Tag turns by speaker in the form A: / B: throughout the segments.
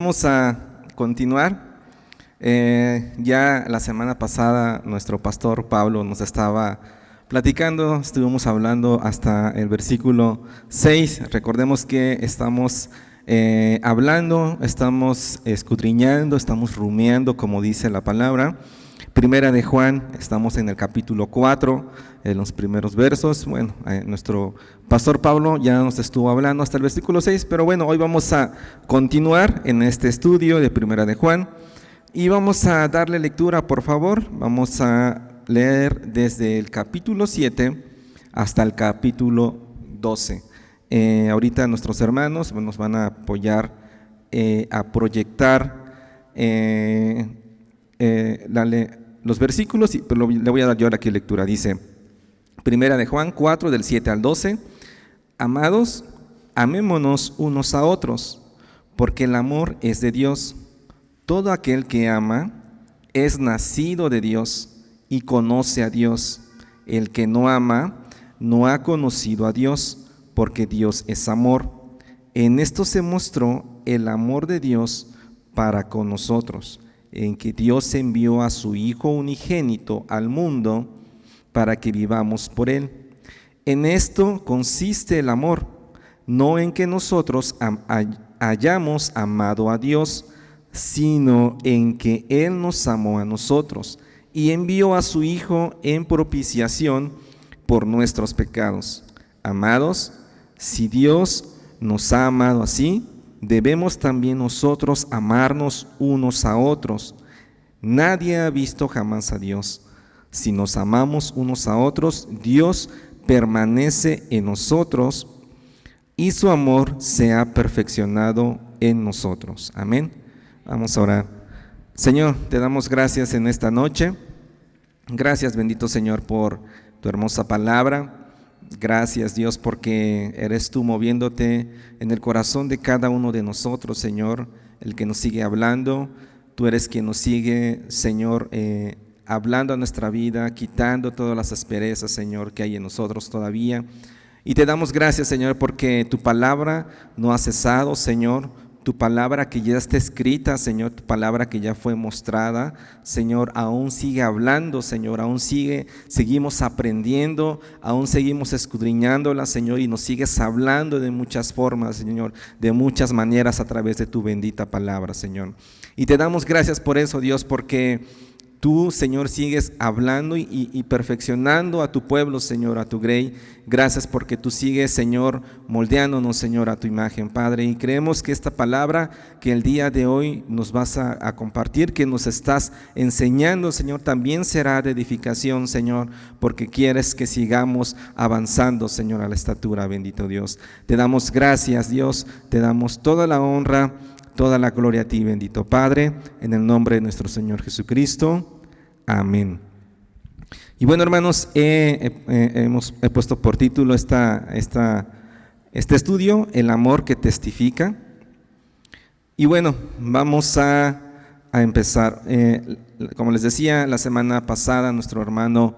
A: Vamos a continuar. Ya la semana pasada nuestro pastor Pablo nos estaba platicando, estuvimos hablando hasta el versículo 6. Recordemos que estamos hablando, estamos escudriñando, estamos rumiando, como dice la palabra. Primera de Juan, estamos en el capítulo 4, en los primeros versos. Bueno, nuestro pastor Pablo ya nos estuvo hablando hasta el versículo 6, pero bueno, hoy vamos a continuar en este estudio de Primera de Juan y vamos a darle lectura, por favor. Vamos a leer desde el capítulo 7 hasta el capítulo 12. Ahorita nuestros hermanos nos van a apoyar a proyectar los versículos, pero le voy a dar yo aquí lectura. Dice, Primera de Juan 4, del 7 al 12, amados, amémonos unos a otros, porque el amor es de Dios. Todo aquel que ama es nacido de Dios y conoce a Dios. El que no ama no ha conocido a Dios, porque Dios es amor. En esto se mostró el amor de Dios para con nosotros, en que Dios envió a su Hijo unigénito al mundo para que vivamos por Él. En esto consiste el amor, no en que nosotros hayamos amado a Dios, sino en que Él nos amó a nosotros y envió a su Hijo en propiciación por nuestros pecados. Amados, si Dios nos ha amado así, debemos también nosotros amarnos unos a otros. Nadie ha visto jamás a Dios. Si nos amamos unos a otros, Dios permanece en nosotros y su amor se ha perfeccionado en nosotros. Amén. Vamos a orar. Señor, te damos gracias en esta noche. Gracias, bendito Señor, por tu hermosa palabra. Gracias, Dios, porque eres tú moviéndote en el corazón de cada uno de nosotros, Señor, el que nos sigue hablando. Tú eres quien nos sigue, Señor, hablando a nuestra vida, quitando todas las asperezas, Señor, que hay en nosotros todavía. Y te damos gracias, Señor, porque tu palabra no ha cesado, Señor. Tu palabra que ya está escrita, Señor, tu palabra que ya fue mostrada, Señor, aún sigue hablando, Señor, seguimos aprendiendo, aún seguimos escudriñándola, Señor, y nos sigues hablando de muchas formas, Señor, de muchas maneras a través de tu bendita palabra, Señor. Y te damos gracias por eso, Dios, porque tú, Señor, sigues hablando y perfeccionando a tu pueblo, Señor, a tu grey. Gracias porque tú sigues, Señor, moldeándonos, Señor, a tu imagen, Padre. Y creemos que esta palabra que el día de hoy nos vas a compartir, que nos estás enseñando, Señor, también será de edificación, Señor, porque quieres que sigamos avanzando, Señor, a la estatura, bendito Dios. Te damos gracias, Dios, te damos toda la honra, toda la gloria a ti, bendito Padre, en el nombre de nuestro Señor Jesucristo. Amén. Y bueno, hermanos, he puesto por título este estudio, El amor que testifica. Y bueno, vamos a empezar. Como les decía, la semana pasada nuestro hermano,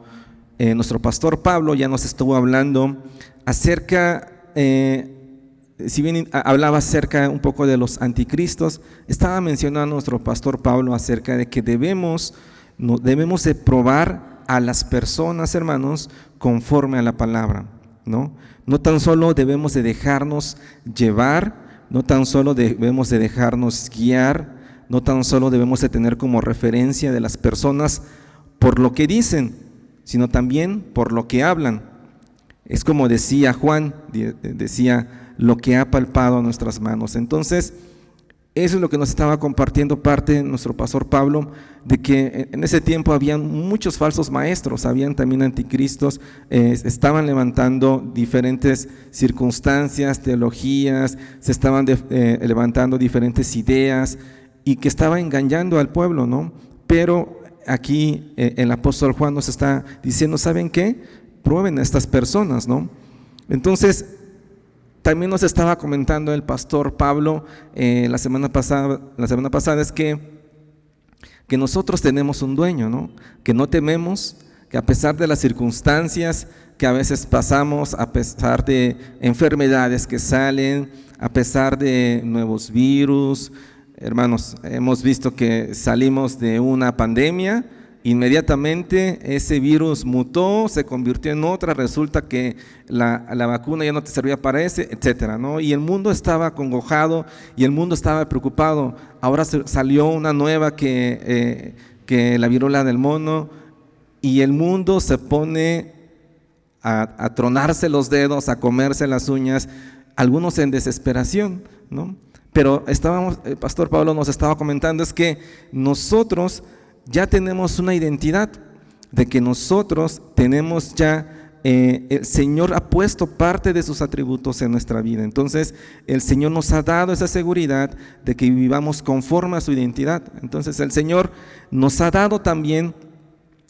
A: nuestro pastor Pablo ya nos estuvo hablando acerca, si bien hablaba acerca un poco de los anticristos, estaba mencionando nuestro pastor Pablo acerca de que debemos de probar a las personas, hermanos, conforme a la palabra, ¿no? No tan solo debemos de dejarnos llevar, no tan solo debemos de dejarnos guiar, no tan solo debemos de tener como referencia de las personas por lo que dicen, sino también por lo que hablan. Es como decía Juan, decía, lo que ha palpado nuestras manos. Entonces, eso es lo que nos estaba compartiendo parte de nuestro pastor Pablo, de que en ese tiempo habían muchos falsos maestros, habían también anticristos, estaban levantando diferentes circunstancias, teologías, se estaban levantando diferentes ideas y que estaban engañando al pueblo, ¿no? Pero aquí el apóstol Juan nos está diciendo, ¿saben qué? Prueben a estas personas, ¿no? Entonces, también nos estaba comentando el pastor Pablo la semana pasada es que nosotros tenemos un dueño, ¿no? Que no tememos, que a pesar de las circunstancias que a veces pasamos, a pesar de enfermedades que salen, a pesar de nuevos virus, hermanos, hemos visto que salimos de una pandemia, inmediatamente ese virus mutó, se convirtió en otra, resulta que la vacuna ya no te servía para ese, etcétera, ¿no? Y el mundo estaba acongojado y el mundo estaba preocupado. Ahora salió una nueva que la viruela del mono, y el mundo se pone a tronarse los dedos, a comerse las uñas, algunos en desesperación, ¿no? Pero el pastor Pablo nos estaba comentando, es que nosotros ya tenemos una identidad, de que nosotros tenemos ya, el Señor ha puesto parte de sus atributos en nuestra vida. Entonces el Señor nos ha dado esa seguridad de que vivamos conforme a su identidad. Entonces el Señor nos ha dado también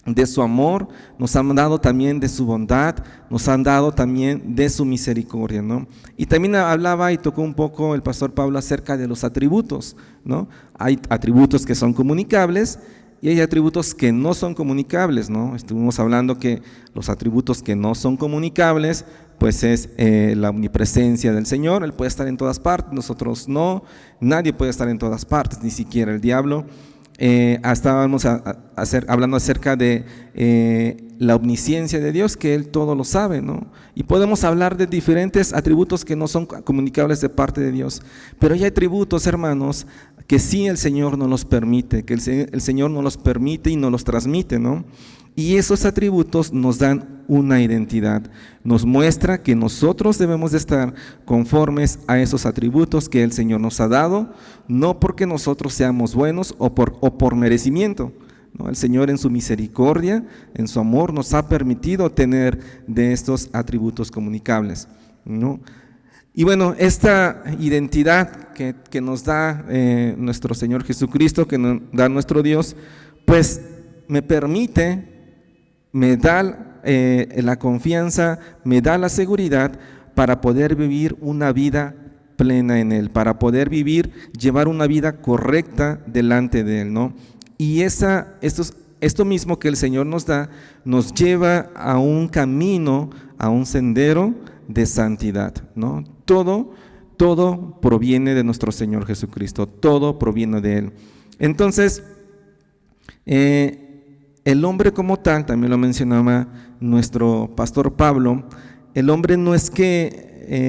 A: de su amor, nos han dado también de su bondad, nos han dado también de su misericordia, ¿no? Y también hablaba y tocó un poco el pastor Pablo acerca de los atributos, ¿no? Hay atributos que son comunicables y hay atributos que no son comunicables, ¿no? Estuvimos hablando que los atributos que no son comunicables, pues es la omnipresencia del Señor. Él puede estar en todas partes, nosotros no, nadie puede estar en todas partes, ni siquiera el diablo. Estábamos hablando acerca de la omnisciencia de Dios, que Él todo lo sabe, ¿no? Y podemos hablar de diferentes atributos que no son comunicables de parte de Dios, pero hay atributos, hermanos, que sí el Señor nos los permite, que el Señor nos los permite y nos los transmite, ¿no? Y esos atributos nos dan una identidad, nos muestra que nosotros debemos de estar conformes a esos atributos que el Señor nos ha dado, no porque nosotros seamos buenos o por merecimiento, ¿no? El Señor en su misericordia, en su amor, nos ha permitido tener de estos atributos comunicables, ¿no? Y bueno, esta identidad que nos da nuestro Señor Jesucristo, que nos da nuestro Dios, pues me permite, me da la confianza, me da la seguridad para poder vivir una vida plena en Él, para poder llevar una vida correcta delante de Él, ¿no? Y esto mismo que el Señor nos da, nos lleva a un camino, a un sendero de santidad, ¿no? Todo proviene de nuestro Señor Jesucristo, todo proviene de Él. Entonces, el hombre como tal, también lo mencionaba nuestro pastor Pablo, el hombre no es que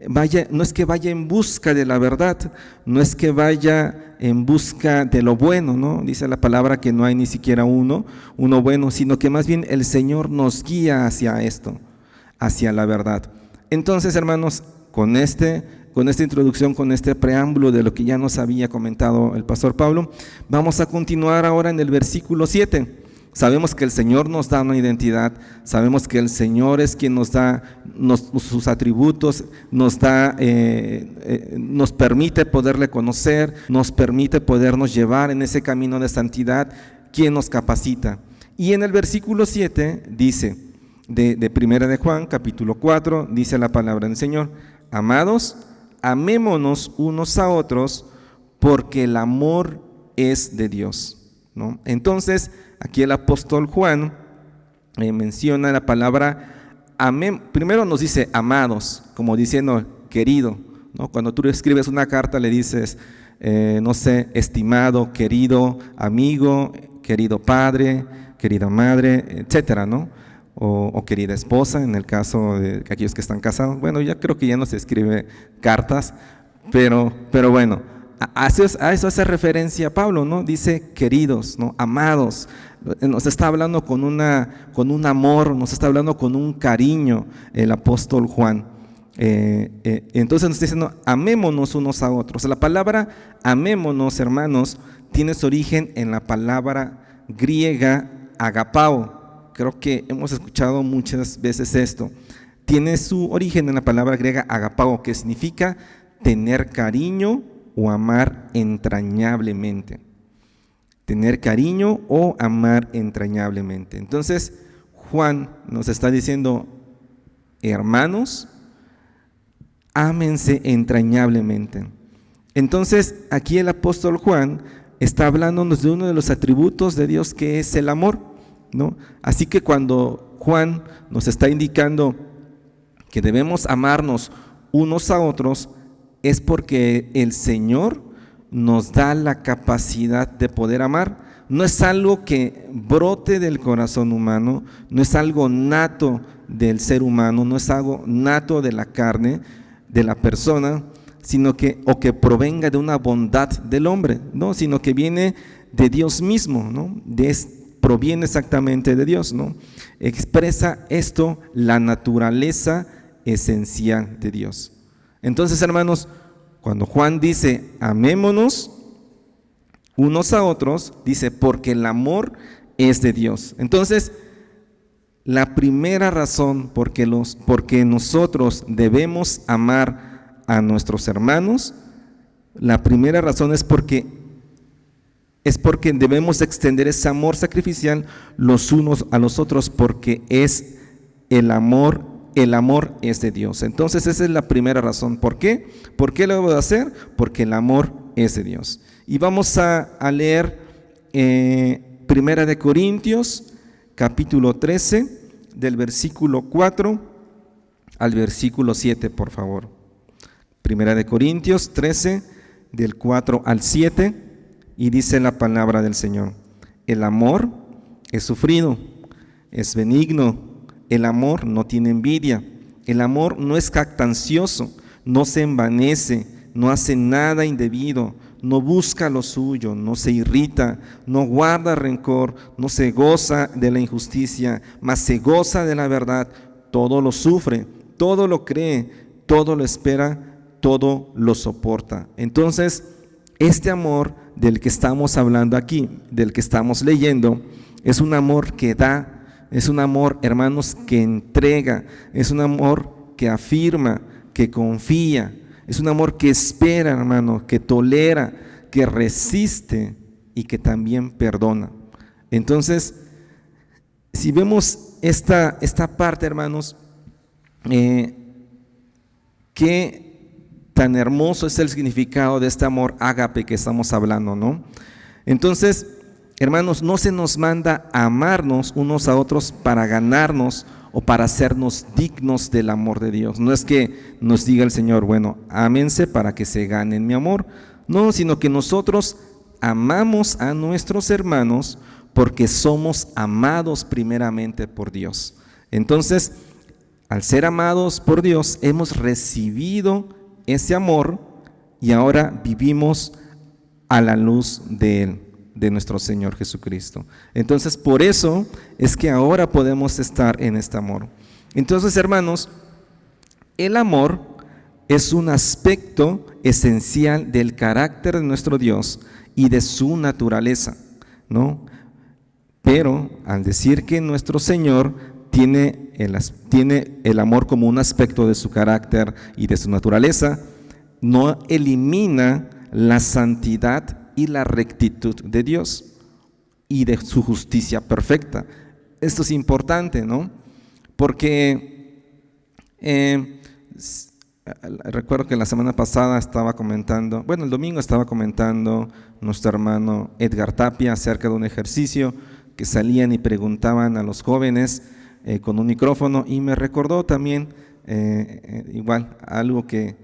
A: vaya en busca de la verdad, no es que vaya en busca de lo bueno, ¿no? Dice la palabra que no hay ni siquiera uno bueno, sino que más bien el Señor nos guía hacia esto, hacia la verdad. Entonces, hermanos, con esta introducción, con este preámbulo de lo que ya nos había comentado el pastor Pablo, vamos a continuar ahora en el versículo 7. Sabemos que el Señor nos da una identidad, sabemos que el Señor es quien nos da sus atributos, nos permite poderle conocer, nos permite podernos llevar en ese camino de santidad, quien nos capacita. Y en el versículo 7 dice, de Primera de Juan, capítulo 4, dice la palabra del Señor: amados, amémonos unos a otros, porque el amor es de Dios, ¿no? Entonces, aquí el apóstol Juan menciona la palabra amén. Primero nos dice amados, como diciendo querido, ¿no? Cuando tú escribes una carta le dices, no sé, estimado, querido amigo, querido padre, querida madre, etcétera, ¿no? O querida esposa, en el caso de aquellos que están casados. Bueno, ya creo que ya no se escribe cartas, pero bueno, a eso hace referencia Pablo, ¿no? Dice queridos, ¿no? Amados. Nos está hablando con un amor, nos está hablando con un cariño el apóstol Juan. Entonces nos está diciendo, amémonos unos a otros. La palabra amémonos, hermanos, tiene su origen en la palabra griega agapao. Creo que hemos escuchado muchas veces esto. Tiene su origen en la palabra griega agapao, que significa tener cariño o amar entrañablemente. Tener cariño o amar entrañablemente. Entonces, Juan nos está diciendo, hermanos, ámense entrañablemente. Entonces, aquí el apóstol Juan está hablándonos de uno de los atributos de Dios, que es el amor, ¿no? Así que cuando Juan nos está indicando que debemos amarnos unos a otros, es porque el Señor nos da la capacidad de poder amar. No es algo que brote del corazón humano, no es algo nato del ser humano, no es algo nato de la carne, de la persona, sino que, o que provenga de una bondad del hombre, ¿no? Sino que viene de Dios mismo, ¿no? Proviene exactamente de Dios, ¿no? Expresa esto la naturaleza esencial de Dios. Entonces, hermanos, cuando Juan dice amémonos unos a otros, dice porque el amor es de Dios. Entonces, la primera razón porque nosotros debemos amar a nuestros hermanos, la primera razón es porque debemos extender ese amor sacrificial los unos a los otros, porque es el amor es de Dios. Entonces esa es la primera razón. ¿Por qué? ¿Por qué lo debo de hacer? Porque el amor es de Dios. Y vamos a leer Primera de Corintios, capítulo 13, del versículo 4 al versículo 7, por favor. Primera de Corintios 13, del 4 al 7, y dice la palabra del Señor: el amor es sufrido, es benigno, el amor no tiene envidia, el amor no es jactancioso, no se envanece, no hace nada indebido, no busca lo suyo, no se irrita, no guarda rencor, no se goza de la injusticia, mas se goza de la verdad. Todo lo sufre, todo lo cree, todo lo espera, todo lo soporta. Entonces, este amor del que estamos hablando aquí, del que estamos leyendo, es un amor que da, es un amor, hermanos, que entrega, es un amor que afirma, que confía, es un amor que espera, hermano, que tolera, que resiste y que también perdona. Entonces, si vemos esta parte, hermanos, qué tan hermoso es el significado de este amor ágape que estamos hablando, ¿no? Entonces, hermanos, no se nos manda a amarnos unos a otros para ganarnos o para hacernos dignos del amor de Dios. No es que nos diga el Señor, bueno, ámense para que se ganen mi amor. No, sino que nosotros amamos a nuestros hermanos porque somos amados primeramente por Dios. Entonces, al ser amados por Dios, hemos recibido ese amor y ahora vivimos a la luz de Él, de nuestro Señor Jesucristo. Entonces, por eso es que ahora podemos estar en este amor. Entonces, hermanos, el amor es un aspecto esencial del carácter de nuestro Dios y de su naturaleza, ¿no? Pero al decir que nuestro Señor tiene el amor como un aspecto de su carácter y de su naturaleza, no elimina la santidad y la rectitud de Dios y de su justicia perfecta. Esto es importante, ¿no? Porque recuerdo que la semana pasada estaba comentando, bueno, el domingo estaba comentando nuestro hermano Edgar Tapia acerca de un ejercicio que salían y preguntaban a los jóvenes con un micrófono, y me recordó también igual algo que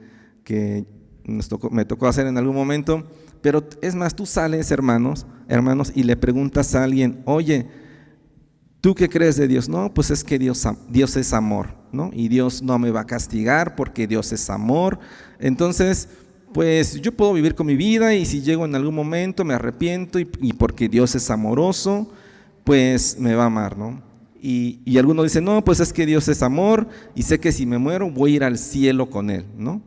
A: me tocó hacer en algún momento. Pero es más, tú sales, hermanos, y le preguntas a alguien, oye, ¿tú qué crees de Dios? No, pues es que Dios es amor, ¿no? Y Dios no me va a castigar porque Dios es amor. Entonces, pues yo puedo vivir con mi vida, y si llego en algún momento me arrepiento y porque Dios es amoroso, pues me va a amar, ¿no? Y algunos dicen, no, pues es que Dios es amor y sé que si me muero voy a ir al cielo con Él, ¿no?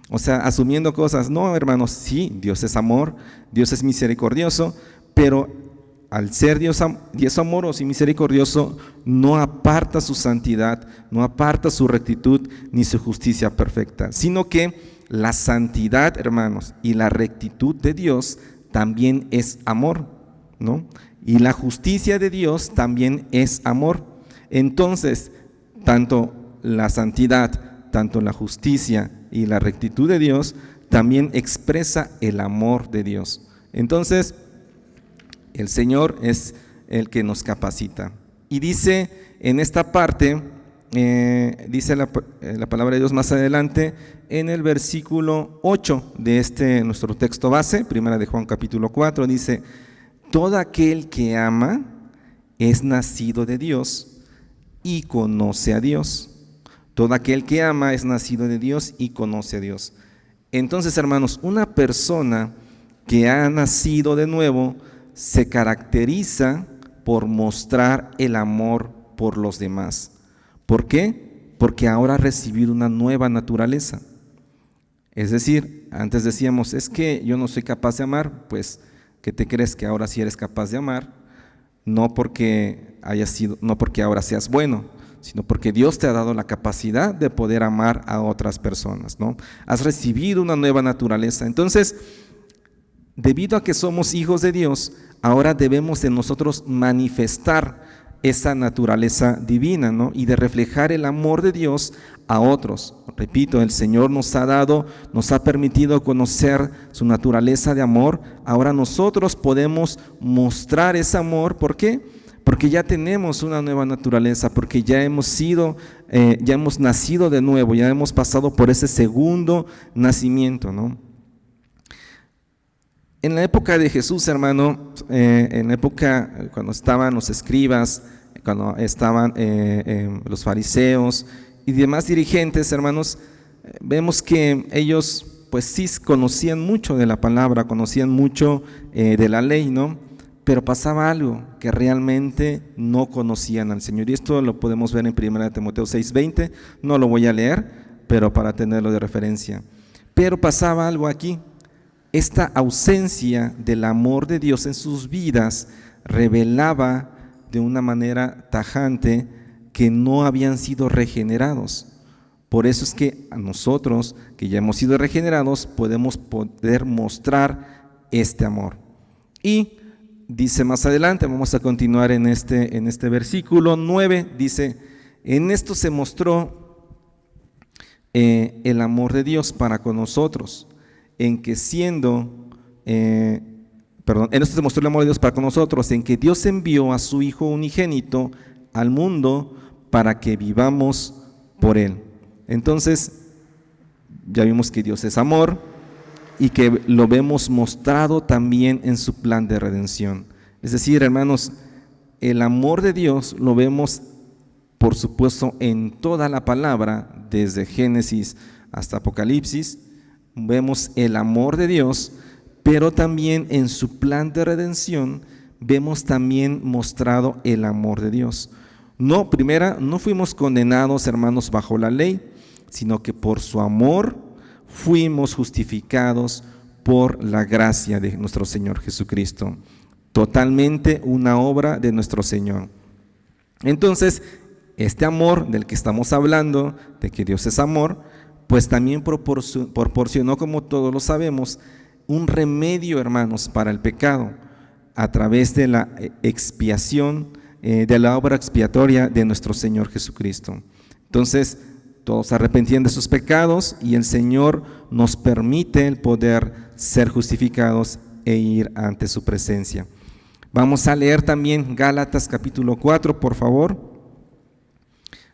A: O sea, asumiendo cosas. No, hermanos, sí, Dios es amor, Dios es misericordioso, pero al ser Dios amoroso y misericordioso, no aparta su santidad, no aparta su rectitud ni su justicia perfecta, sino que la santidad, hermanos, y la rectitud de Dios también es amor, ¿no? Y la justicia de Dios también es amor. Entonces, tanto la santidad, tanto la justicia y la rectitud de Dios también expresa el amor de Dios. Entonces, el Señor es el que nos capacita. Y dice en esta parte, dice la palabra de Dios más adelante en el versículo 8 de nuestro texto base, primera de Juan capítulo 4, dice: todo aquel que ama es nacido de Dios y conoce a Dios. Todo aquel que ama es nacido de Dios y conoce a Dios. Entonces, hermanos, una persona que ha nacido de nuevo se caracteriza por mostrar el amor por los demás. ¿Por qué? Porque ahora ha recibido una nueva naturaleza. Es decir, antes decíamos, es que yo no soy capaz de amar. Pues, ¿qué te crees? Que ahora sí eres capaz de amar, no porque ahora seas bueno, sino porque Dios te ha dado la capacidad de poder amar a otras personas, ¿no? Has recibido una nueva naturaleza. Entonces, debido a que somos hijos de Dios, ahora debemos de nosotros manifestar esa naturaleza divina, ¿no? Y de reflejar el amor de Dios a otros. Repito, el Señor nos ha permitido conocer su naturaleza de amor. Ahora nosotros podemos mostrar ese amor. ¿Por qué? Porque ya tenemos una nueva naturaleza, porque ya hemos nacido de nuevo, ya hemos pasado por ese segundo nacimiento, ¿no? En la época de Jesús, hermano, en la época cuando estaban los escribas, cuando estaban los fariseos y demás dirigentes, hermanos, vemos que ellos pues sí conocían mucho de la palabra, conocían mucho de la ley, ¿no? Pero pasaba algo, que realmente no conocían al Señor. Y esto lo podemos ver en 1 Timoteo 6:20, no lo voy a leer, pero para tenerlo de referencia. Pero pasaba algo aquí. Esta ausencia del amor de Dios en sus vidas revelaba de una manera tajante que no habían sido regenerados. Por eso es que a nosotros, que ya hemos sido regenerados, podemos poder mostrar este amor. Y dice más adelante, vamos a continuar en este versículo 9, dice: en esto se mostró el amor de Dios para con nosotros, en esto se mostró el amor de Dios para con nosotros, en que Dios envió a su Hijo unigénito al mundo para que vivamos por Él. Entonces, ya vimos que Dios es amor y que lo vemos mostrado también en su plan de redención. Es decir, hermanos, el amor de Dios lo vemos, por supuesto, en toda la palabra, desde Génesis hasta Apocalipsis. Vemos el amor de Dios, pero también en su plan de redención vemos también mostrado el amor de Dios. No fuimos condenados, hermanos, bajo la ley, sino que por su amor fuimos justificados por la gracia de nuestro Señor Jesucristo. Totalmente una obra de nuestro Señor. Entonces, este amor del que estamos hablando, de que Dios es amor, pues también proporcionó, como todos lo sabemos, un remedio, hermanos, para el pecado, a través de la expiación, de la obra expiatoria de nuestro Señor Jesucristo. Entonces, todos se arrepentían de sus pecados y el Señor nos permite el poder ser justificados e ir ante su presencia. Vamos a leer también Gálatas capítulo 4, por favor,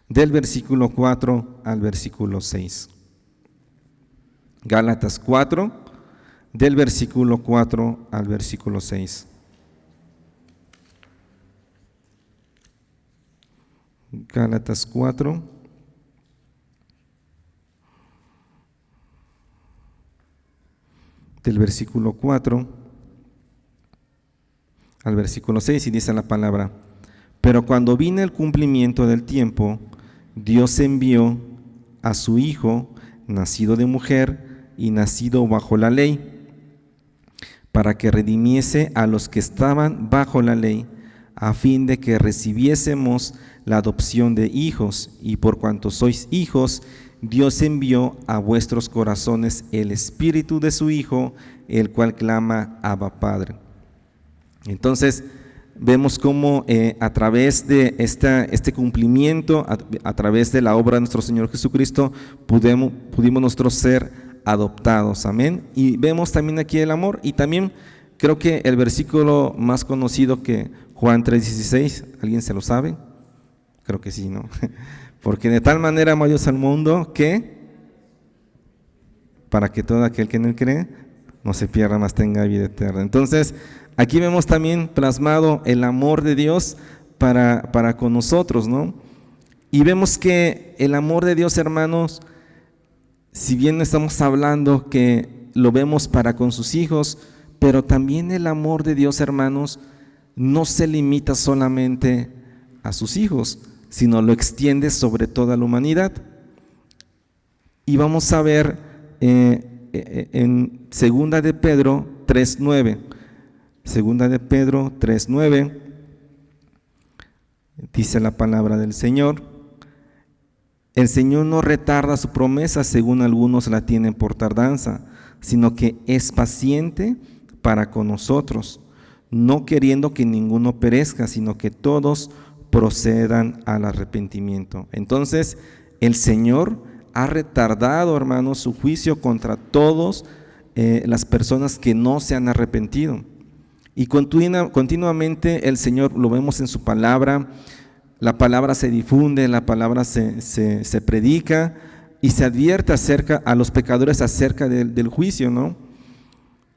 A: del versículo 4 al versículo 6. Gálatas 4, del versículo 4 al versículo 6. Gálatas 4, del versículo 4 al versículo 6, y dice la palabra: pero cuando vino el cumplimiento del tiempo, Dios envió a su Hijo, nacido de mujer y nacido bajo la ley, para que redimiese a los que estaban bajo la ley, a fin de que recibiésemos la adopción de hijos, y por cuanto sois hijos, Dios envió a vuestros corazones el Espíritu de su Hijo, el cual clama: Abba, Padre. Entonces, vemos cómo a través de este cumplimiento, a través de la obra de nuestro Señor Jesucristo, pudimos nosotros ser adoptados, amén. Y vemos también aquí el amor, y también creo que el versículo más conocido, que Juan 3:16, ¿alguien se lo sabe? Creo que sí, ¿no? Porque de tal manera amó Dios al mundo que, para que todo aquel que en él cree no se pierda, mas tenga vida eterna. Entonces, aquí vemos también plasmado el amor de Dios para con nosotros, ¿no? Y vemos que el amor de Dios, hermanos, si bien estamos hablando que lo vemos para con sus hijos, pero también el amor de Dios, hermanos, no se limita solamente a sus hijos, sino lo extiende sobre toda la humanidad. Y vamos a ver en Segunda de Pedro 3:9, Segunda de Pedro 3:9, dice la palabra del Señor: el Señor no retarda su promesa, según algunos la tienen por tardanza, sino que es paciente para con nosotros, no queriendo que ninguno perezca, sino que todos procedan al arrepentimiento. Entonces, el Señor ha retardado, hermanos, su juicio contra todas las personas que no se han arrepentido. Y continuamente el Señor, lo vemos en su palabra, la palabra se difunde, la palabra se predica y se advierte a los pecadores acerca del juicio, ¿no?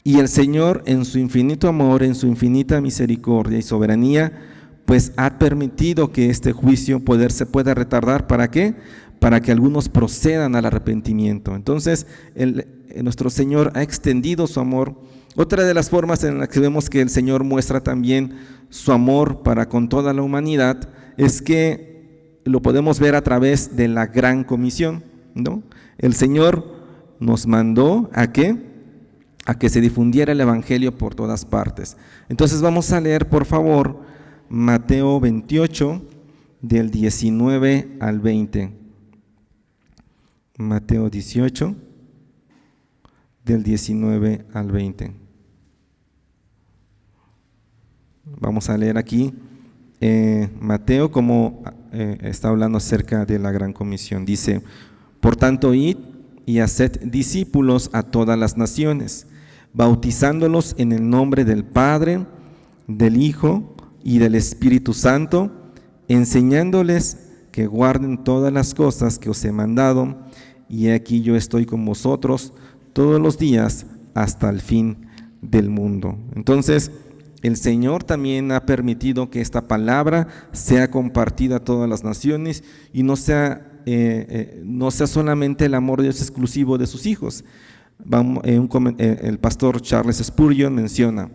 A: Y el Señor, en su infinito amor, en su infinita misericordia y soberanía, pues ha permitido que este juicio se pueda retardar. ¿Para qué? Para que algunos procedan al arrepentimiento. Entonces, nuestro Señor ha extendido su amor. Otra de las formas en las que vemos que el Señor muestra también su amor para con toda la humanidad es que lo podemos ver a través de la Gran Comisión, ¿no? El Señor nos mandó ¿a qué? A que se difundiera el Evangelio por todas partes. Entonces vamos a leer, por favor, Mateo 28, del 19 al 20. Mateo 18, del 19 al 20. Vamos a leer aquí Mateo, como está hablando acerca de la Gran Comisión. Dice: por tanto, id y haced discípulos a todas las naciones, bautizándolos en el nombre del Padre, del Hijo y del Espíritu Santo, enseñándoles que guarden todas las cosas que os he mandado, y aquí yo estoy con vosotros todos los días hasta el fin del mundo. Entonces, el Señor también ha permitido que esta palabra sea compartida a todas las naciones y no sea solamente el amor de Dios exclusivo de sus hijos. El pastor Charles Spurgeon menciona,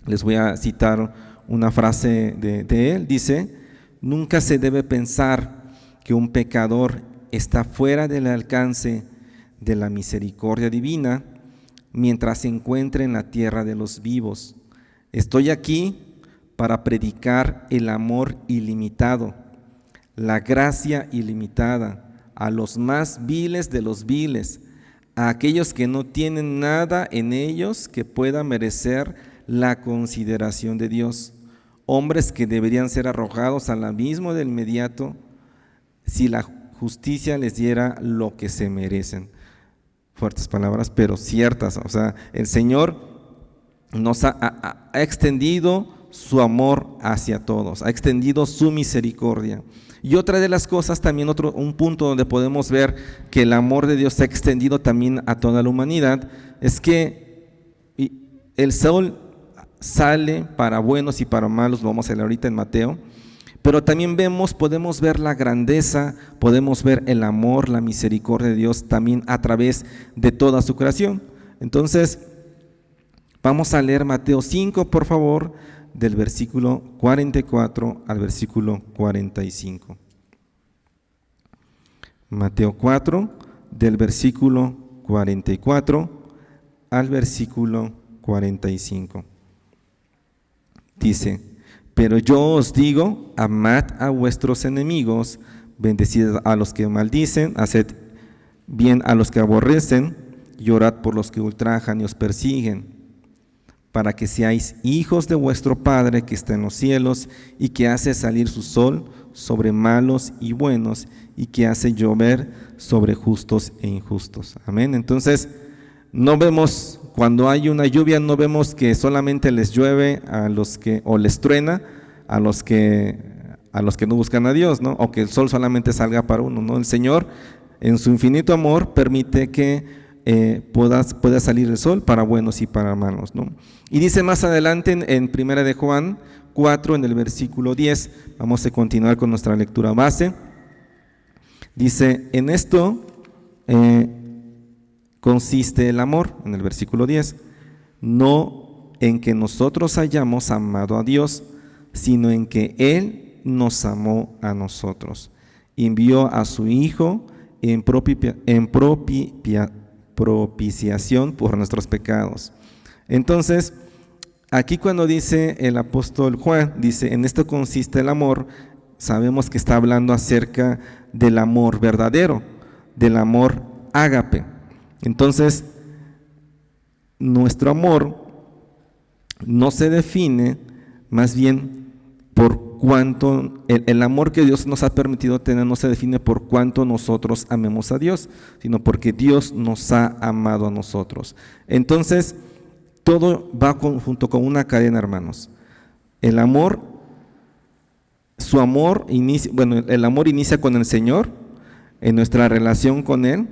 A: les voy a citar una frase de él, dice: nunca se debe pensar que un pecador está fuera del alcance de la misericordia divina mientras se encuentre en la tierra de los vivos. Estoy aquí para predicar el amor ilimitado, la gracia ilimitada a los más viles de los viles, a aquellos que no tienen nada en ellos que pueda merecer la consideración de Dios, hombres que deberían ser arrojados al abismo de inmediato si la justicia les diera lo que se merecen. Fuertes palabras, pero ciertas. O sea, el Señor nos ha extendido su amor hacia todos, ha extendido su misericordia. Y otra de las cosas, también un punto donde podemos ver que el amor de Dios se ha extendido también a toda la humanidad, es que el sol sale para buenos y para malos, lo vamos a leer ahorita en Mateo, pero también podemos ver la grandeza, podemos ver el amor, la misericordia de Dios también a través de toda su creación. Entonces, vamos a leer Mateo 5, por favor, del versículo 44 al versículo 45. Mateo 4, del versículo 44 al versículo 45. Dice: pero yo os digo, amad a vuestros enemigos, bendecid a los que maldicen, haced bien a los que aborrecen, y orad por los que ultrajan y os persiguen, para que seáis hijos de vuestro Padre que está en los cielos, y que hace salir su sol sobre malos y buenos, y que hace llover sobre justos e injustos. Amén. Entonces, no vemos, cuando hay una lluvia, no vemos que solamente les llueve a los que, o les truena a los que a los que no buscan a Dios, ¿no? O que el sol solamente salga para uno, ¿no? El Señor, en su infinito amor, permite que pueda salir el sol para buenos y para malos, ¿no? Y dice más adelante en Primera de Juan 4, en el versículo 10, vamos a continuar con nuestra lectura base. Dice, en esto consiste el amor, en el versículo 10, no en que nosotros hayamos amado a Dios, sino en que Él nos amó a nosotros. Envió a su Hijo en propiciación por nuestros pecados. Entonces, aquí cuando dice el apóstol Juan, dice, en esto consiste el amor, sabemos que está hablando acerca del amor verdadero, del amor ágape. Entonces, nuestro amor no se define más bien por cuánto, el amor que Dios nos ha permitido tener no se define por cuánto nosotros amemos a Dios, sino porque Dios nos ha amado a nosotros. Entonces, todo va junto con una cadena, hermanos. El amor, el amor inicia con el Señor, en nuestra relación con Él,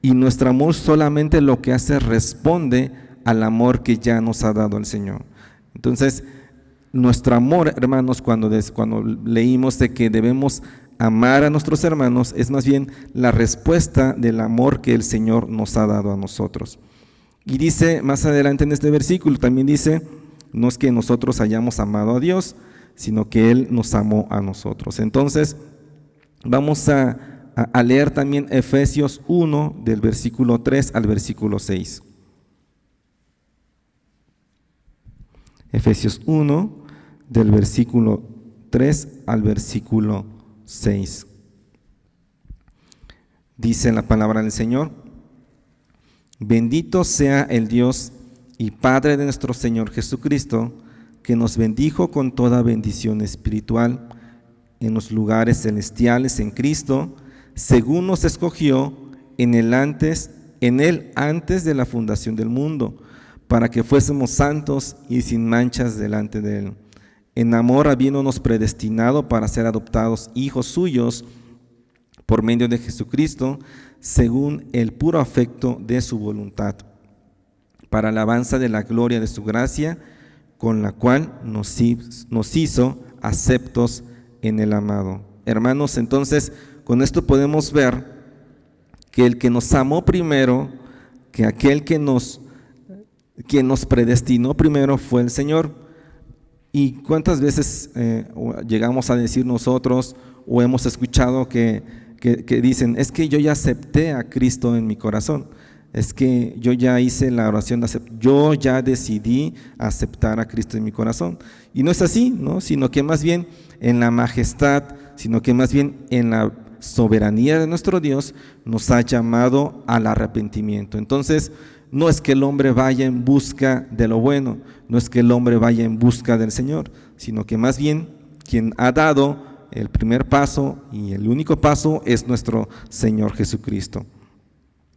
A: y nuestro amor solamente lo que hace responde al amor que ya nos ha dado el Señor. Entonces, nuestro amor, hermanos, cuando leímos de que debemos amar a nuestros hermanos, es más bien la respuesta del amor que el Señor nos ha dado a nosotros. Y dice más adelante en este versículo, también dice, no es que nosotros hayamos amado a Dios, sino que Él nos amó a nosotros. Entonces, vamos a leer también Efesios 1, del versículo 3 al versículo 6. Efesios 1, del versículo 3 al versículo 6. Dice la palabra del Señor: bendito sea el Dios y Padre de nuestro Señor Jesucristo, que nos bendijo con toda bendición espiritual en los lugares celestiales en Cristo, según nos escogió en Él antes de la fundación del mundo, para que fuésemos santos y sin manchas delante de Él. En amor, habiéndonos predestinado para ser adoptados hijos suyos por medio de Jesucristo, según el puro afecto de su voluntad, para alabanza de la gloria de su gracia, con la cual nos hizo aceptos en el amado. Hermanos, entonces, con esto podemos ver que el que nos amó primero, que aquel quien nos predestinó primero fue el Señor. ¿Y cuántas veces llegamos a decir nosotros o hemos escuchado que dicen, es que yo ya acepté a Cristo en mi corazón, es que yo ya hice la oración yo ya decidí aceptar a Cristo en mi corazón? Y no es así, ¿no? Sino que más bien en la majestad, sino que más bien en la soberanía de nuestro Dios nos ha llamado al arrepentimiento. Entonces, no es que el hombre vaya en busca de lo bueno, no es que el hombre vaya en busca del Señor, sino que más bien quien ha dado el primer paso y el único paso es nuestro Señor Jesucristo.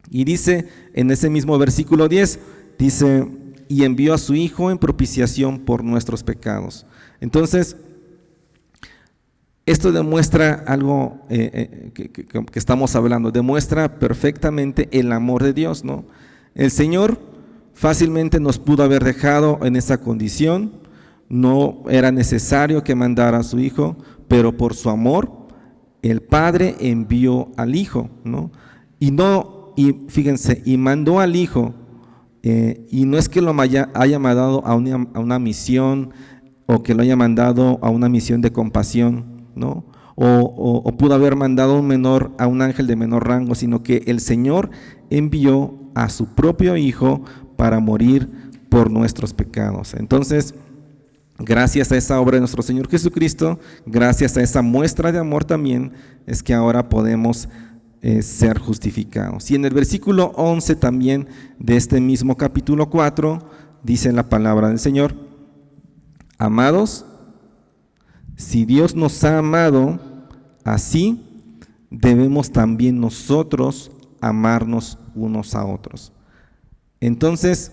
A: Y dice en ese mismo versículo 10, dice, y envió a su Hijo en propiciación por nuestros pecados. Entonces, esto demuestra algo que estamos hablando, demuestra perfectamente el amor de Dios, ¿no? El Señor fácilmente nos pudo haber dejado en esa condición, no era necesario que mandara a su Hijo, pero por su amor, el Padre envió al Hijo, ¿no? Y fíjense, y mandó al Hijo, y no es que lo haya mandado a una misión, o que lo haya mandado a una misión de compasión, ¿no? O pudo haber mandado a un menor, a un ángel de menor rango, sino que el Señor envió a su propio Hijo para morir por nuestros pecados. Entonces, gracias a esa obra de nuestro Señor Jesucristo, gracias a esa muestra de amor también, es que ahora podemos ser justificados. Y en el versículo 11 también de este mismo capítulo 4, dice la palabra del Señor: amados, si Dios nos ha amado así, debemos también nosotros amarnos unos a otros. Entonces,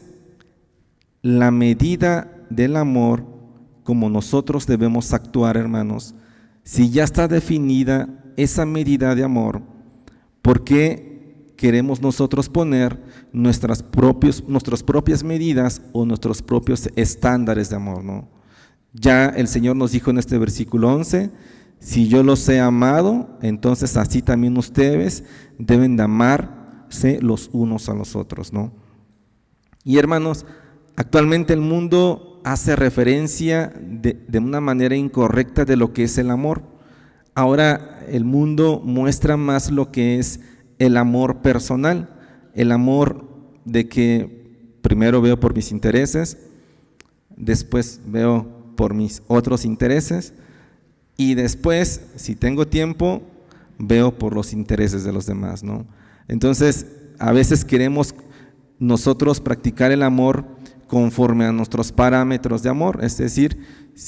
A: la medida del amor, como nosotros debemos actuar, hermanos, Si ya está definida esa medida de amor, ¿por qué queremos nosotros poner nuestras propias medidas o nuestros propios estándares de amor, ¿no? Ya el Señor nos dijo en este versículo 11, si yo los he amado, entonces así también ustedes deben de amarse los unos a los otros, ¿no? Y hermanos, actualmente el mundo hace referencia de una manera incorrecta de lo que es el amor. Ahora el mundo muestra más lo que es el amor personal, el amor de que primero veo por mis intereses, después veo por mis otros intereses y después, si tengo tiempo, veo por los intereses de los demás, ¿no? Entonces, a veces queremos nosotros practicar el amor conforme a nuestros parámetros de amor, es decir,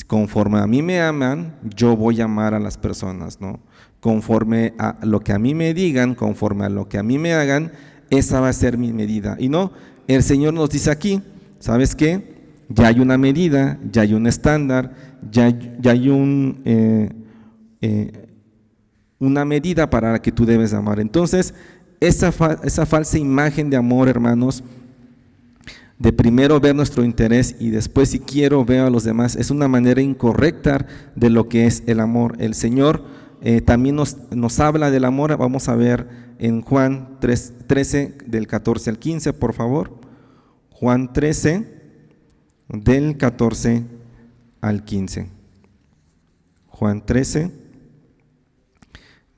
A: conforme a mí me aman, yo voy a amar a las personas, ¿no? Conforme a lo que a mí me digan, conforme a lo que a mí me hagan, esa va a ser mi medida. Y no, el Señor nos dice aquí, ¿sabes qué? Ya hay una medida, ya hay un estándar, ya hay una medida para la que tú debes amar. Entonces, esa falsa imagen de amor, hermanos, de primero ver nuestro interés y después si quiero veo a los demás, es una manera incorrecta de lo que es el amor. El Señor también nos habla del amor. Vamos a ver en Juan 13 del 14 al 15, por favor. Juan 13 del 14 al 15. Juan 13,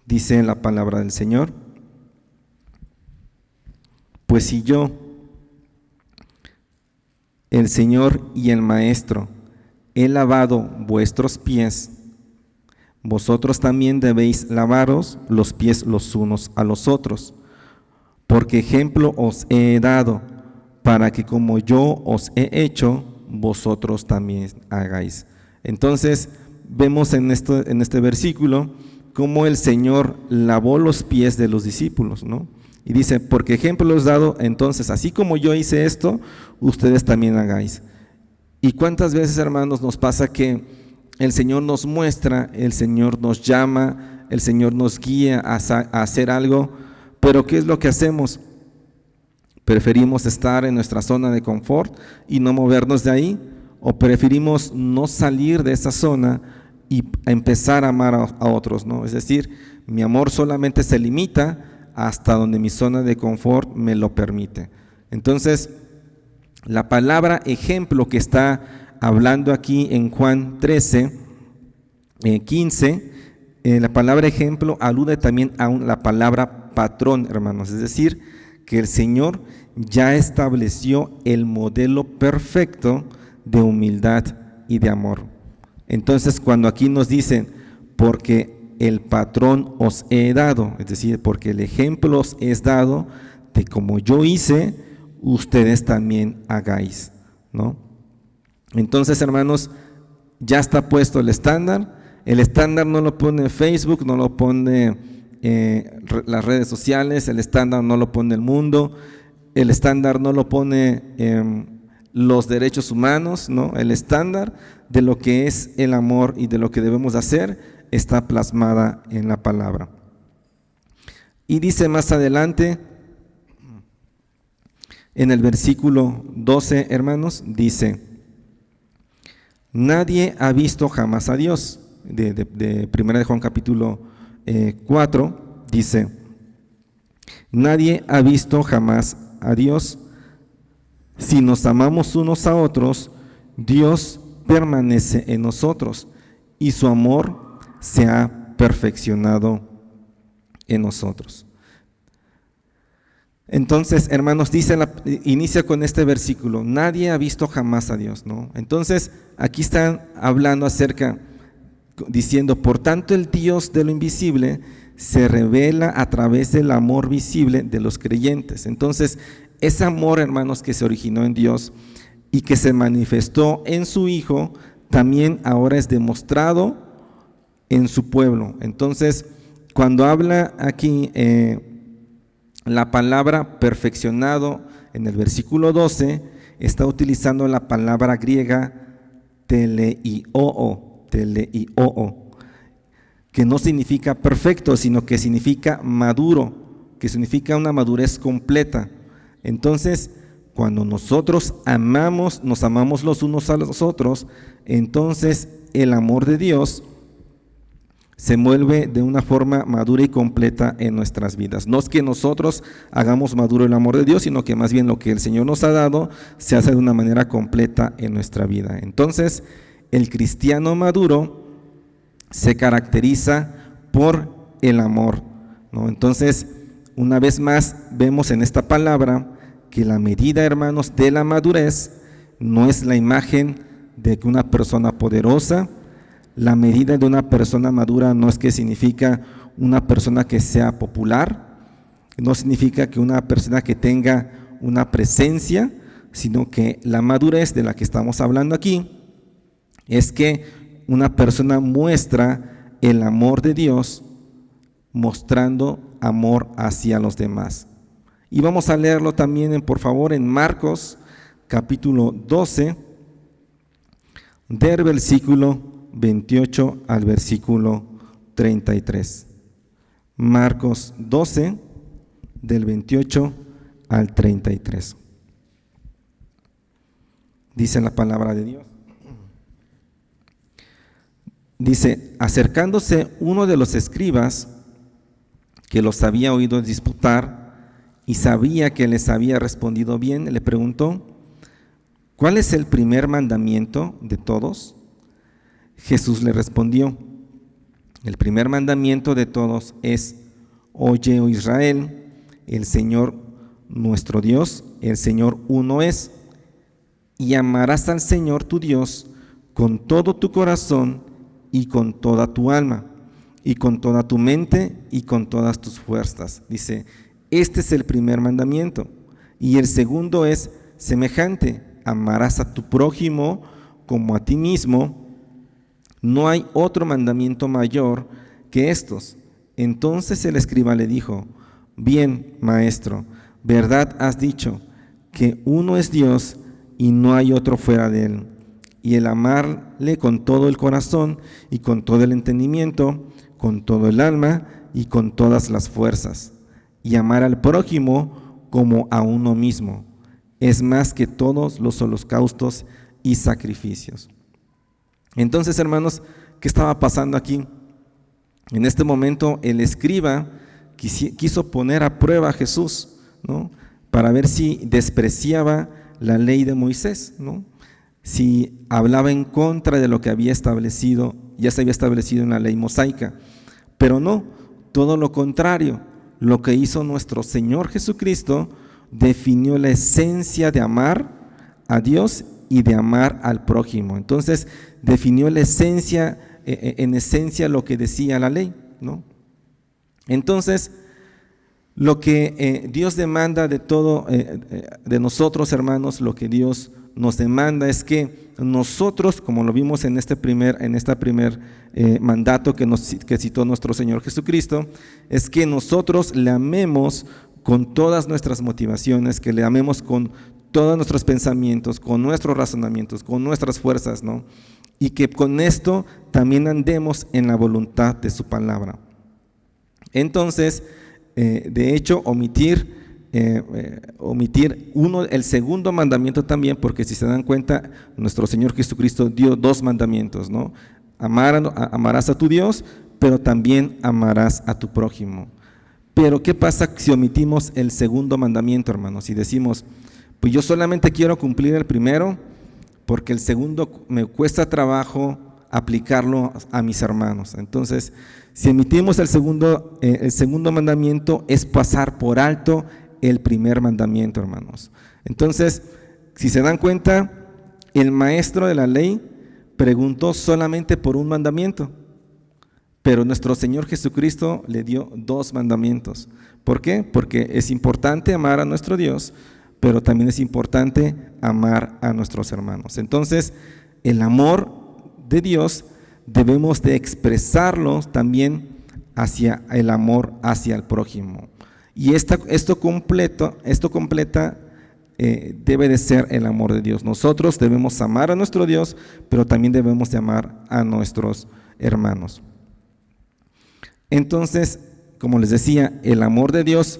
A: dice la palabra del Señor: pues si yo, el Señor y el Maestro, he lavado vuestros pies, vosotros también debéis lavaros los pies los unos a los otros, porque ejemplo os he dado, para que como yo os he hecho, vosotros también hagáis. Entonces, vemos en este versículo cómo el Señor lavó los pies de los discípulos, ¿no? Y dice, porque ejemplo os he dado, entonces, así como yo hice esto, ustedes también hagáis. ¿Y cuántas veces, hermanos, nos pasa que el Señor nos muestra, el Señor nos llama, el Señor nos guía a hacer algo, pero ¿qué es lo que hacemos? ¿Preferimos estar en nuestra zona de confort y no movernos de ahí? ¿O preferimos no salir de esa zona y empezar a amar a otros, ¿no? Es decir, mi amor solamente se limita hasta donde mi zona de confort me lo permite. Entonces, la palabra ejemplo que está hablando aquí en Juan 13, 15, la palabra ejemplo alude también a la palabra patrón, hermanos, es decir, que el Señor ya estableció el modelo perfecto de humildad y de amor. Entonces, cuando aquí nos dicen, porque el patrón os he dado, es decir, porque el ejemplo os es dado de como yo hice, ustedes también hagáis, ¿no? Entonces, hermanos, ya está puesto el estándar. El estándar no lo pone Facebook, no lo pone las redes sociales, el estándar no lo pone el mundo, el estándar no lo pone los derechos humanos, ¿no? El estándar de lo que es el amor y de lo que debemos hacer está plasmada en la palabra. Y dice más adelante, en el versículo 12, hermanos, dice, nadie ha visto jamás a Dios. De 1 de Juan capítulo 4, dice, nadie ha visto jamás a Dios. Si nos amamos unos a otros, Dios permanece en nosotros y su amor se ha perfeccionado en nosotros. Entonces, hermanos, inicia con este versículo, nadie ha visto jamás a Dios, ¿no? Entonces, aquí están hablando diciendo, por tanto el Dios de lo invisible se revela a través del amor visible de los creyentes. Entonces, ese amor, hermanos, que se originó en Dios y que se manifestó en su Hijo, también ahora es demostrado en su pueblo. Entonces, cuando habla aquí la palabra perfeccionado en el versículo 12, está utilizando la palabra griega teleioo. que no significa perfecto, sino que significa maduro, que significa una madurez completa. Entonces, cuando nosotros nos amamos los unos a los otros, entonces el amor de Dios se mueve de una forma madura y completa en nuestras vidas. No es que nosotros hagamos maduro el amor de Dios, sino que más bien lo que el Señor nos ha dado se hace de una manera completa en nuestra vida. Entonces, el cristiano maduro se caracteriza por el amor, ¿no? Entonces, una vez más, vemos en esta palabra que la medida, hermanos, de la madurez no es la imagen de una persona poderosa. La medida de una persona madura no es que significa una persona que sea popular, no significa que una persona que tenga una presencia, sino que la madurez de la que estamos hablando aquí es que una persona muestra el amor de Dios mostrando amor hacia los demás. Y vamos a leerlo también, por favor, en Marcos capítulo 12, del versículo 28 al versículo 33. Marcos 12, del 28 al 33. Dice la palabra de Dios. Dice: acercándose uno de los escribas que los había oído disputar y sabía que les había respondido bien, le preguntó: ¿cuál es el primer mandamiento de todos? Jesús le respondió: el primer mandamiento de todos es: oye, oh Israel, el Señor nuestro Dios, el Señor uno es, y amarás al Señor tu Dios con todo tu corazón y con toda tu alma y con toda tu mente y con todas tus fuerzas. Dice, este es el primer mandamiento. Y el segundo es semejante: amarás a tu prójimo como a ti mismo. No hay otro mandamiento mayor que estos. Entonces el escriba le dijo: bien, maestro, verdad has dicho, que uno es Dios y no hay otro fuera de él. Y el amarle con todo el corazón y con todo el entendimiento, con todo el alma y con todas las fuerzas. Y amar al prójimo como a uno mismo es más que todos los holocaustos y sacrificios. Entonces, hermanos, ¿qué estaba pasando aquí? En este momento el escriba quiso poner a prueba a Jesús, ¿no? Para ver si despreciaba la ley de Moisés, ¿no? Si hablaba en contra de lo que había establecido, ya se había establecido en la ley mosaica. Pero no, todo lo contrario. Lo que hizo nuestro Señor Jesucristo definió la esencia de amar a Dios y de amar al prójimo. Entonces definió la esencia, en esencia lo que decía la ley, ¿no? Entonces, lo que Dios demanda de todo, de nosotros, hermanos, lo que Dios nos demanda es que nosotros, como lo vimos en este primer mandato que citó nuestro Señor Jesucristo, es que nosotros le amemos con todas nuestras motivaciones, que le amemos con todos nuestros pensamientos, con nuestros razonamientos, con nuestras fuerzas, ¿no? Y que con esto también andemos en la voluntad de su palabra. Entonces, de hecho, omitir el segundo mandamiento también, porque si se dan cuenta, nuestro Señor Jesucristo dio dos mandamientos, ¿no? Amarás a tu Dios, pero también amarás a tu prójimo. Pero ¿qué pasa si omitimos el segundo mandamiento, hermanos? Si decimos, pues yo solamente quiero cumplir el primero, porque el segundo me cuesta trabajo aplicarlo a mis hermanos. Entonces, si omitimos el segundo mandamiento, es pasar por alto el primer mandamiento, hermanos. Entonces, si se dan cuenta, el maestro de la ley preguntó solamente por un mandamiento, pero nuestro Señor Jesucristo le dio dos mandamientos. ¿Por qué? Porque es importante amar a nuestro Dios, pero también es importante amar a nuestros hermanos. Entonces, el amor de Dios debemos de expresarlo también hacia el amor hacia el prójimo. Y esto completa debe de ser el amor de Dios. Nosotros debemos amar a nuestro Dios, pero también debemos de amar a nuestros hermanos. Entonces, como les decía, el amor de Dios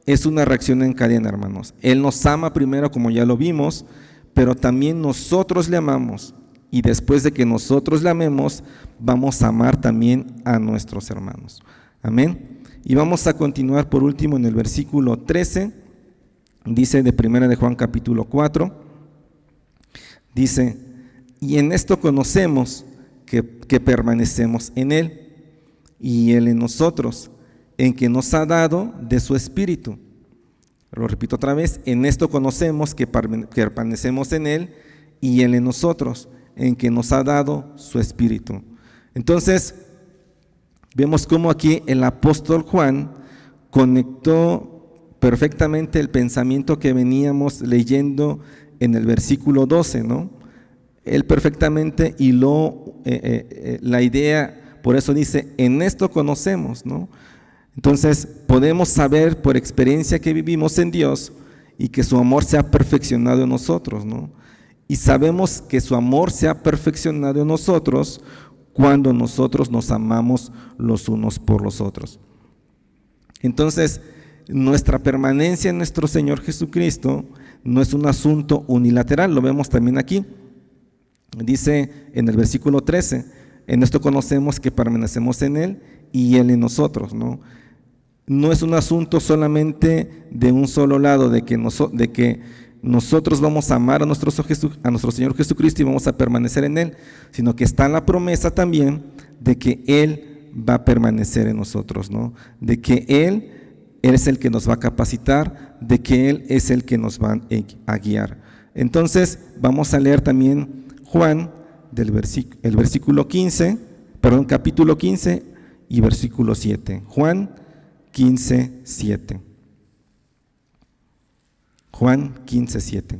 A: es una reacción en cadena, hermanos. Él nos ama primero, como ya lo vimos, pero también nosotros le amamos. Y después de que nosotros le amemos, vamos a amar también a nuestros hermanos. Amén. Y vamos a continuar por último en el versículo 13. Dice de 1 de Juan capítulo 4. Dice, y en esto conocemos que permanecemos en Él y Él en nosotros, en que nos ha dado de su Espíritu. Lo repito otra vez, en esto conocemos que permanecemos en Él y Él en nosotros, en que nos ha dado su Espíritu. Entonces, vemos cómo aquí el apóstol Juan conectó perfectamente el pensamiento que veníamos leyendo en el versículo 12, ¿no? Él perfectamente hiló la idea, por eso dice, en esto conocemos, ¿no? Entonces, podemos saber por experiencia que vivimos en Dios y que su amor se ha perfeccionado en nosotros, ¿no? Y sabemos que su amor se ha perfeccionado en nosotros cuando nosotros nos amamos los unos por los otros. Entonces, nuestra permanencia en nuestro Señor Jesucristo no es un asunto unilateral, lo vemos también aquí. Dice en el versículo 13, en esto conocemos que permanecemos en Él y Él en nosotros, ¿no? No es un asunto solamente de un solo lado, de que nosotros vamos a amar a nuestro Señor Jesucristo y vamos a permanecer en Él, sino que está la promesa también de que Él va a permanecer en nosotros, ¿no? De que Él es el que nos va a capacitar, de que Él es el que nos va a guiar. Entonces, vamos a leer también Juan, el versículo 15, capítulo 15 y versículo 7. Juan 15, 7. Juan 15, 7.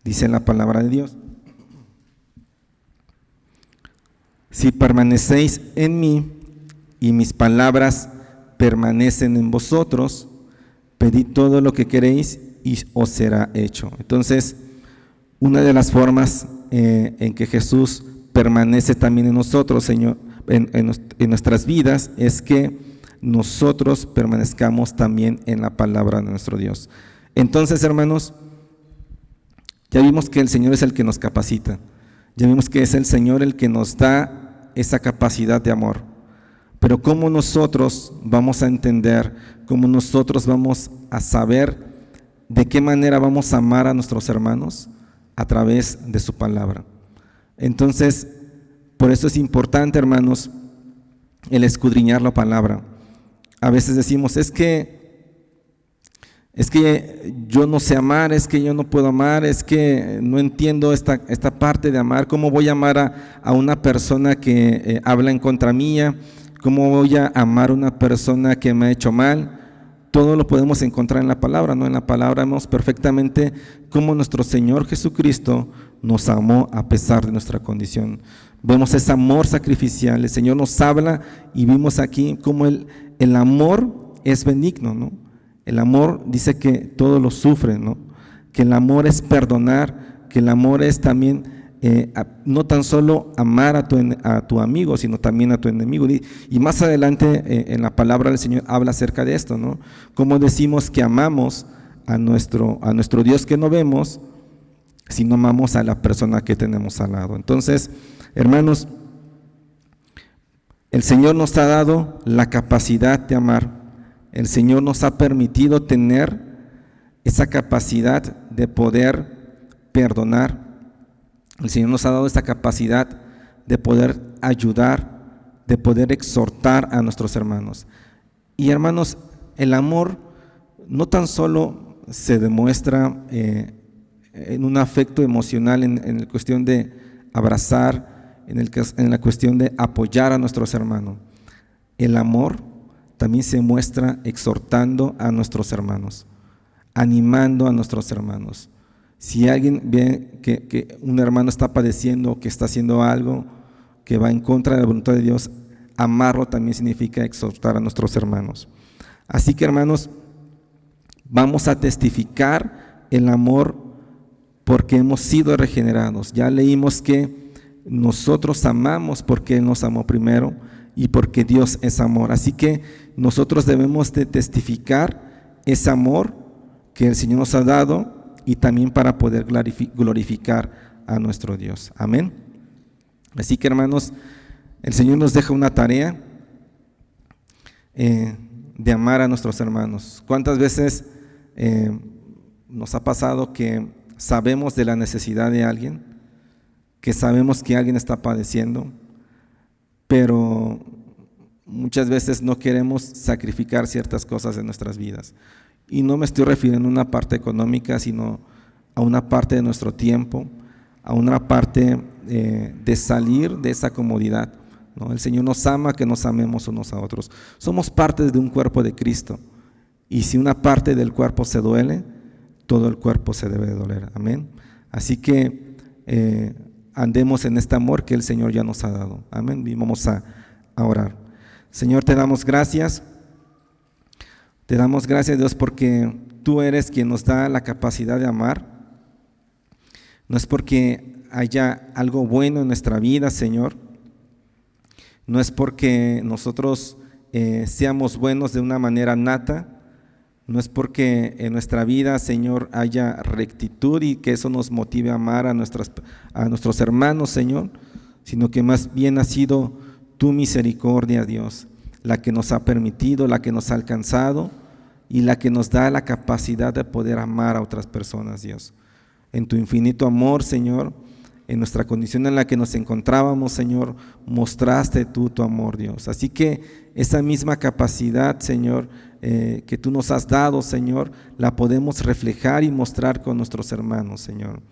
A: Dice la palabra de Dios: si permanecéis en mí y mis palabras permanecen en vosotros, pedid todo lo que queréis y os será hecho. Entonces, una de las formas en que Jesús permanece también en nosotros, Señor, en nuestras vidas, es que nosotros permanezcamos también en la palabra de nuestro Dios. Entonces, hermanos, ya vimos que el Señor es el que nos capacita, ya vimos que es el Señor el que nos da esa capacidad de amor, pero ¿cómo nosotros vamos a entender, cómo nosotros vamos a saber de qué manera vamos a amar a nuestros hermanos? A través de su palabra. Entonces, por eso es importante, hermanos, el escudriñar la palabra. A veces decimos, es que yo no sé amar, es que yo no puedo amar, es que no entiendo esta parte de amar. ¿Cómo voy a amar a una persona que habla en contra mía? ¿Cómo voy a amar a una persona que me ha hecho mal? Todo lo podemos encontrar en la palabra, ¿no? En la palabra vemos perfectamente cómo nuestro Señor Jesucristo nos amó a pesar de nuestra condición. Vemos ese amor sacrificial, el Señor nos habla y vimos aquí cómo el amor es benigno, ¿no? El amor dice que todo lo sufre, ¿no? Que el amor es perdonar, que el amor es también no tan solo amar a tu amigo, sino también a tu enemigo. Y más adelante en la palabra del Señor habla acerca de esto, ¿no? Cómo decimos que amamos a nuestro Dios que no vemos, si no amamos a la persona que tenemos al lado. Entonces, hermanos, el Señor nos ha dado la capacidad de amar. El Señor nos ha permitido tener esa capacidad de poder perdonar. El Señor nos ha dado esta capacidad de poder ayudar, de poder exhortar a nuestros hermanos. Y hermanos, el amor no tan solo se demuestra en un afecto emocional, en la cuestión de abrazar, en la cuestión de apoyar a nuestros hermanos. El amor también se muestra exhortando a nuestros hermanos, animando a nuestros hermanos. Si alguien ve que un hermano está padeciendo, que está haciendo algo que va en contra de la voluntad de Dios, amarlo también significa exhortar a nuestros hermanos. Así que, hermanos, vamos a testificar el amor porque hemos sido regenerados. Ya leímos que nosotros amamos porque Él nos amó primero, y porque Dios es amor. Así que nosotros debemos de testificar ese amor que el Señor nos ha dado y también para poder glorificar a nuestro Dios. Amén. Así que, hermanos, el Señor nos deja una tarea de amar a nuestros hermanos. ¿Cuántas veces nos ha pasado que sabemos de la necesidad de alguien, que sabemos que alguien está padeciendo, pero muchas veces no queremos sacrificar ciertas cosas de nuestras vidas? Y no me estoy refiriendo a una parte económica, sino a una parte de nuestro tiempo, a una parte de salir de esa comodidad, ¿no? El Señor nos ama que nos amemos unos a otros. Somos parte de un cuerpo de Cristo, y si una parte del cuerpo se duele, todo el cuerpo se debe de doler. Amén. Así que andemos en este amor que el Señor ya nos ha dado. Amén. Y vamos a orar. Señor, te damos gracias. Te damos gracias, Dios, porque tú eres quien nos da la capacidad de amar. No es porque haya algo bueno en nuestra vida, Señor. No es porque nosotros seamos buenos de una manera nata. No es porque en nuestra vida, Señor, haya rectitud y que eso nos motive a amar a nuestros hermanos, Señor, sino que más bien ha sido tu misericordia, Dios, la que nos ha permitido, la que nos ha alcanzado y la que nos da la capacidad de poder amar a otras personas, Dios. En tu infinito amor, Señor, en nuestra condición en la que nos encontrábamos, Señor, mostraste tú tu amor, Dios. Así que esa misma capacidad, Señor, que tú nos has dado, Señor, la podemos reflejar y mostrar con nuestros hermanos, Señor.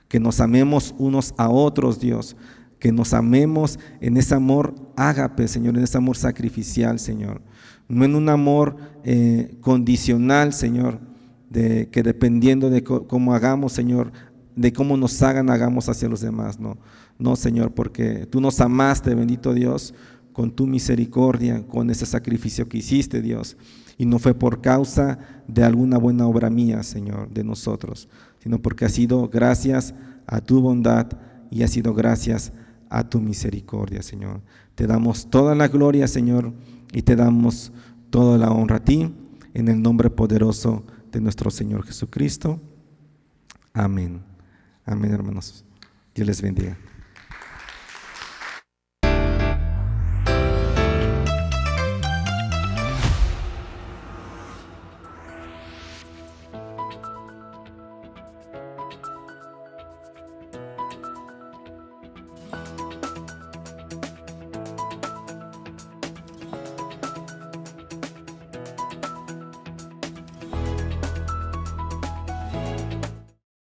A: Que nos amemos unos a otros, Dios. Que nos amemos en ese amor ágape, Señor, en ese amor sacrificial, Señor. No en un amor condicional, Señor, que dependiendo de cómo hagamos, Señor, de cómo nos hagan, hagamos hacia los demás. No, Señor, porque tú nos amaste, bendito Dios, con tu misericordia, con ese sacrificio que hiciste, Dios. Y no fue por causa de alguna buena obra mía, Señor, de nosotros, sino porque ha sido gracias a tu bondad y ha sido gracias a tu misericordia, Señor. Te damos toda la gloria, Señor, y te damos toda la honra a ti, en el nombre poderoso de nuestro Señor Jesucristo. Amén. Amén, hermanos. Dios les bendiga.